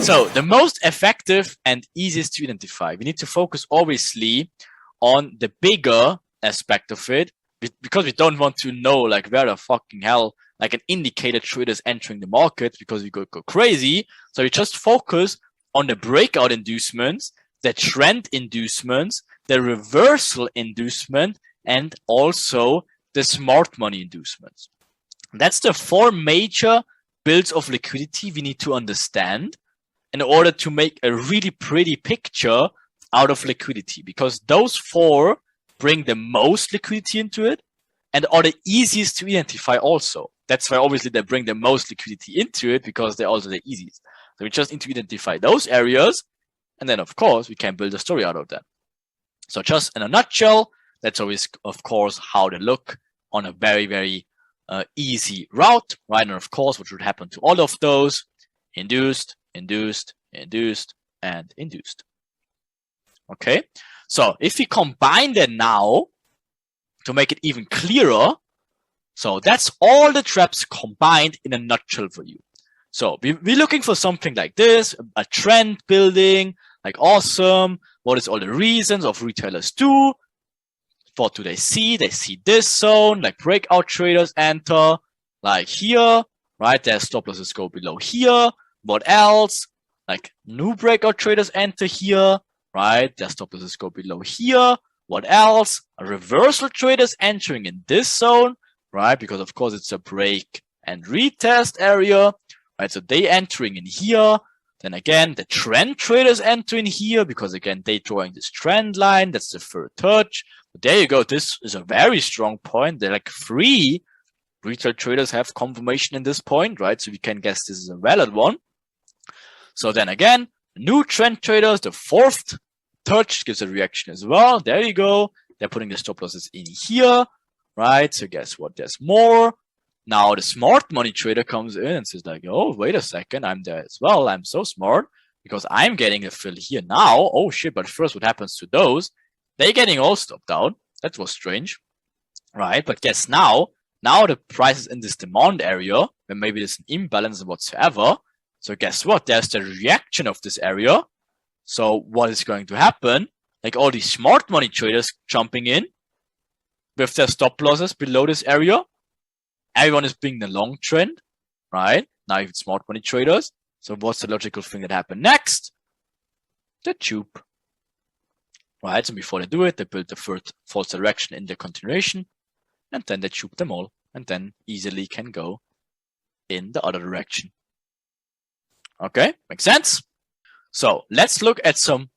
So the most effective and easiest to identify, we need to focus obviously on the bigger aspect of it, because we don't want to know like where the fucking hell like an indicator trade is entering the market, because we go crazy. So we just focus on the breakout inducements, the trend inducements, the reversal inducement, and also the smart money inducements. That's the four major builds of liquidity we need to understand in order to make a really pretty picture out of liquidity, because those four bring the most liquidity into it and are the easiest to identify also. That's why obviously they bring the most liquidity into it, because they're also the easiest. So we just need to identify those areas, and then of course we can build a story out of them. So just in a nutshell, that's always of course how they look on a very easy route, right? And of course what should happen to all of those: induced, induced, induced, and induced. Okay, so if we combine that now to make it even clearer, so that's all the traps combined in a nutshell for you. So we're looking for something like this, a trend building, like awesome. What is all the reasons of retailers do? What do they see? They see this zone, like breakout traders enter, like here, right? Their stop losses go below here. What else? Like new breakout traders enter here, right? Their stop losses go below here. What else? A reversal traders entering in this zone, right? Because of course it's a break and retest area, right? So they entering in here. Then again, the trend traders enter in here, because again, they drawing this trend line. That's the third touch. But there you go. This is a very strong point. They're like 3 retail traders have confirmation in this point, right? So we can guess this is a valid one. So then again, new trend traders, the 4th touch gives a reaction as well. There you go. They're putting the stop losses in here, right? So guess what? There's more. Now the smart money trader comes in and says like, oh, wait a second, I'm there as well. I'm so smart because I'm getting a fill here now. Oh shit, but first what happens to those? They're getting all stopped out. That was strange, right? But guess now the price is in this demand area where maybe there's an imbalance whatsoever. So guess what? There's the reaction of this area. So what is going to happen? Like all these smart money traders jumping in with their stop losses below this area. Everyone is being the long trend, right? Now even smart money traders. So what's the logical thing that happened next? The tube, right? So before they do it, they build the third false direction in the continuation, and then they tube them all, and then easily can go in the other direction. Okay, makes sense? So let's look at some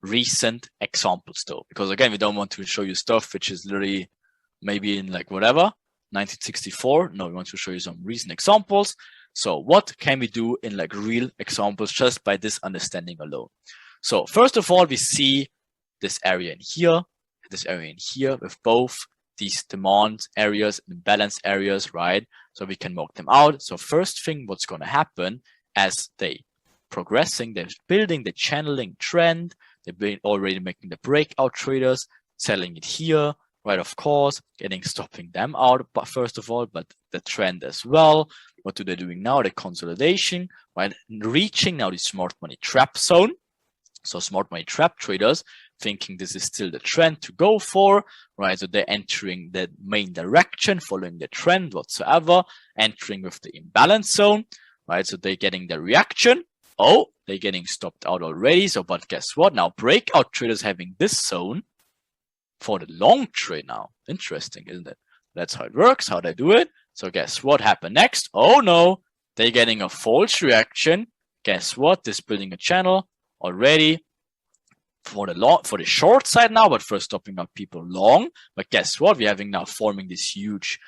recent examples though, because again, we don't want to show you stuff which is literally maybe in like whatever, 1964. No, we want to show you some recent examples. So what can we do in like real examples just by this understanding alone? So first of all, we see this area in here, this area in here with both these demand areas and balance areas, right? So we can mark them out. So first thing, what's going to happen as they progressing, they're building the channeling trend. They're already making the breakout traders, selling it here, right? Of course, stopping them out, but first of all, but the trend as well. What are they doing now? The consolidation, right? Reaching now the smart money trap zone. So smart money trap traders thinking this is still the trend to go for, right? So they're entering the main direction, following the trend whatsoever, entering with the imbalance zone, right? So they're getting the reaction. Oh, they're getting stopped out already. So, but guess what? Now breakout traders having this zone for the long trade now. Interesting, isn't it? That's how it works, how they do it. So guess what happened next? Oh no, they're getting a false reaction. Guess what? This building a channel already for the short side now, but first stopping out people long. But guess what? We're having now forming this huge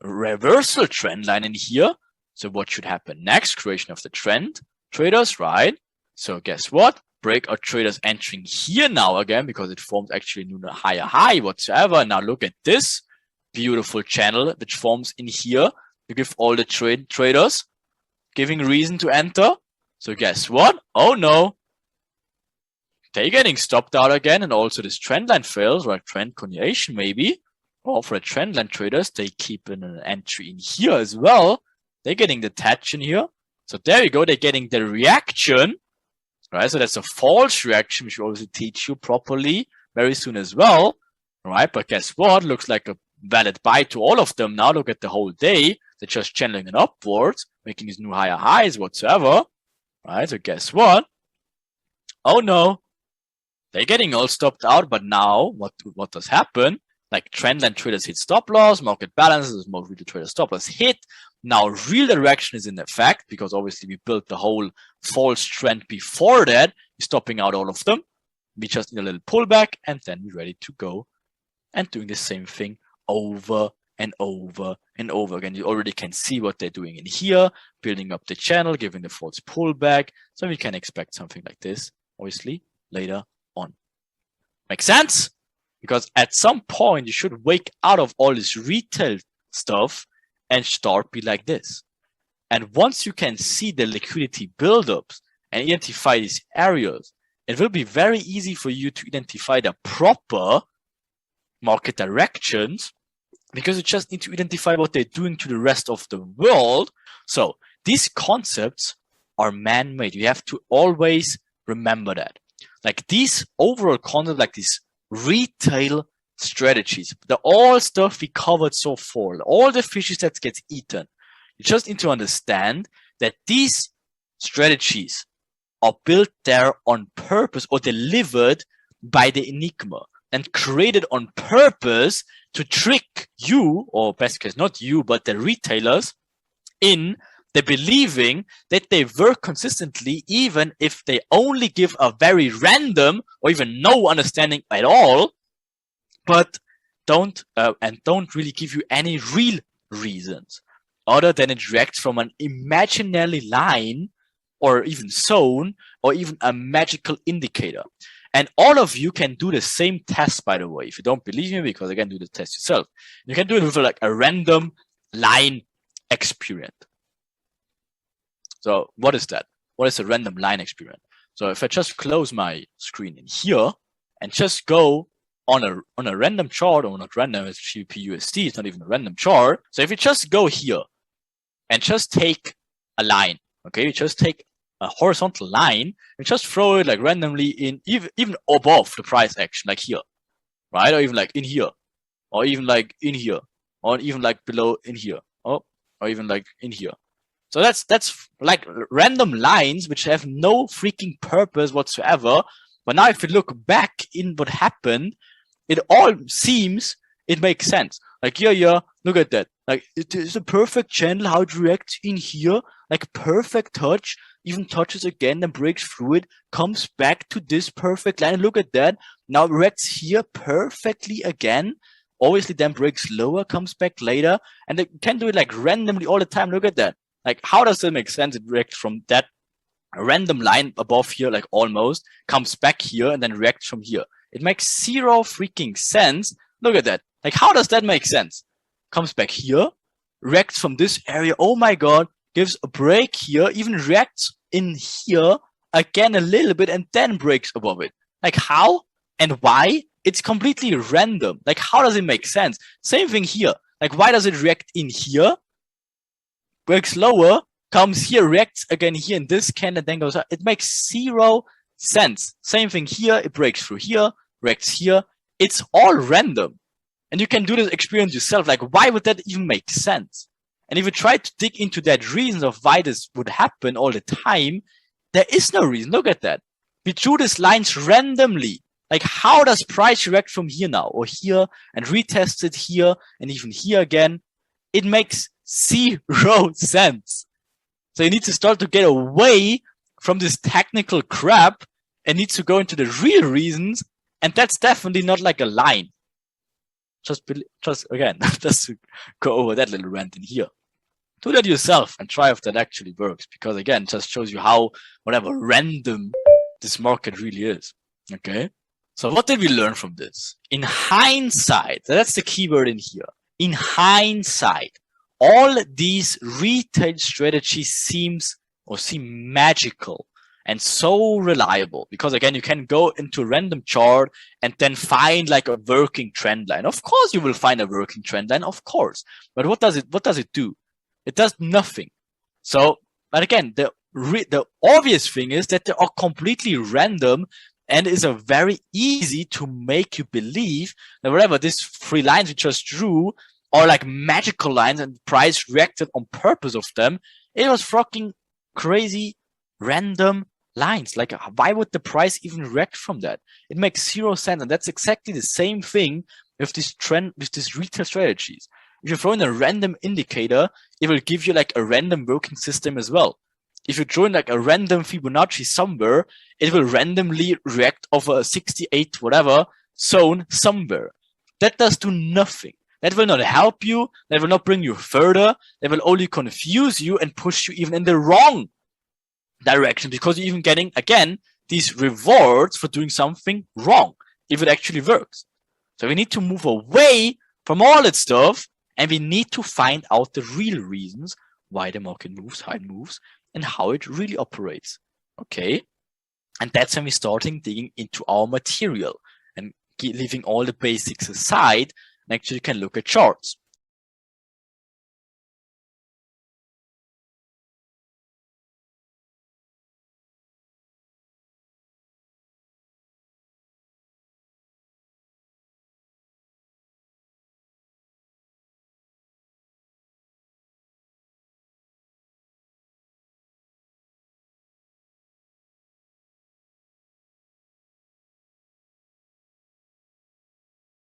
reversal trend line in here. So what should happen next? Creation of the trend traders, right? So guess what? Breakout traders entering here now again, because it forms actually new higher high whatsoever. Now look at this beautiful channel which forms in here to give all the traders giving reason to enter. So guess what? Oh no, they're getting stopped out again, and also this trend line fails, right? Trend continuation maybe. Or for the trend line traders, they keep an entry in here as well. They're getting detached in here. So there you go. They're getting the reaction, right? So that's a false reaction, which we also teach you properly very soon as well, right? But guess what? Looks like a valid buy to all of them. Now look at the whole day. They're just channeling it upwards, making these new higher highs whatsoever, right? So guess what? Oh no, they're getting all stopped out. But now what does happen? Like trendline traders hit stop loss, market balances, more real trader stop loss hit. Now real direction is in effect because obviously we built the whole false trend before that. We're stopping out all of them. We just need a little pullback and then we're ready to go and doing the same thing over and over and over again. You already can see what they're doing in here, building up the channel, giving the false pullback. So we can expect something like this, obviously, later on. Make sense? Because at some point you should wake out of all this retail stuff and start be like this. And once you can see the liquidity buildups and identify these areas, it will be very easy for you to identify the proper market directions because you just need to identify what they're doing to the rest of the world. So these concepts are man-made. You have to always remember that. Like these overall concepts, like these retail strategies, the all stuff we covered so far, all the fishes that gets eaten. You just need to understand that these strategies are built there on purpose or delivered by the Enigma and created on purpose to trick you, or best case, not you, but the retailers in the believing that they work consistently, even if they only give a very random or even no understanding at all, but don't really give you any real reasons other than it reacts from an imaginary line or even zone or even a magical indicator. And all of you can do the same test, by the way, if you don't believe me, because again, do the test yourself. You can do it with like a random line experiment. So what is that? What is a random line experiment? So if I just close my screen in here and just go on a random chart, or not random, it's GBP/USD, it's not even a random chart. So if you just go here and just take a line, okay, you just take a horizontal line and just throw it like randomly in even above the price action, like here, right? Or even like in here, or even like in here, or even like below in here, or even like in here. So that's like random lines which have no freaking purpose whatsoever. But now if you look back in what happened, it all seems, it makes sense. Like yeah, look at that. Like it is a perfect channel, how it reacts in here, like perfect touch, even touches again, then breaks through it, comes back to this perfect line. Look at that. Now it reacts here perfectly again. Obviously then breaks lower, comes back later, and they can do it like randomly all the time. Look at that. Like, how does that make sense? It reacts from that random line above here, like almost, comes back here, and then reacts from here. It makes zero freaking sense. Look at that. Like, how does that make sense? Comes back here, reacts from this area. Oh my God, gives a break here, even reacts in here again a little bit, and then breaks above it. Like, how and why? It's completely random. Like, how does it make sense? Same thing here. Like, why does it react in here? Breaks lower, comes here, reacts again here in this candle, and then goes up. It makes zero sense. Same thing here. It breaks through here, reacts here. It's all random. And you can do this experience yourself. Like, why would that even make sense? And if you try to dig into that reason of why this would happen all the time, there is no reason. Look at that. We drew these lines randomly. Like, how does price react from here now or here and retest it here and even here again? It makes zero sense. So you need to start to get away from this technical crap and need to go into the real reasons. And that's definitely not like a line. Just again, just to go over that little rant in here. Do that yourself and try if that actually works. Because again, it just shows you how whatever random this market really is. Okay. So what did we learn from this? In hindsight, that's the keyword in here. In hindsight, all these retail strategies seem magical and so reliable, because again, you can go into a random chart and then find like a working trend line. Of course, you will find a working trend line, of course. But what does it do? It does nothing. So But again, the obvious thing is that they are completely random, and is a very easy to make you believe that whatever these 3 lines we just drew are like magical lines and price reacted on purpose of them. It was fucking crazy random lines. Like, why would the price even react from that? It makes 0 sense. And that's exactly the same thing with this trend, with these retail strategies. If you throw in a random indicator, it will give you like a random working system as well. If you throw in like a random Fibonacci somewhere, it will randomly react over a 68 whatever zone somewhere. That does do nothing. That will not help you. That will not bring you further. That will only confuse you and push you even in the wrong direction, because you're even getting, again, these rewards for doing something wrong if it actually works. So we need to move away from all that stuff, and we need to find out the real reasons why the market moves, how it moves, and how it really operates. Okay? And that's when we're starting digging into our material and leaving all the basics aside, and actually can look at charts.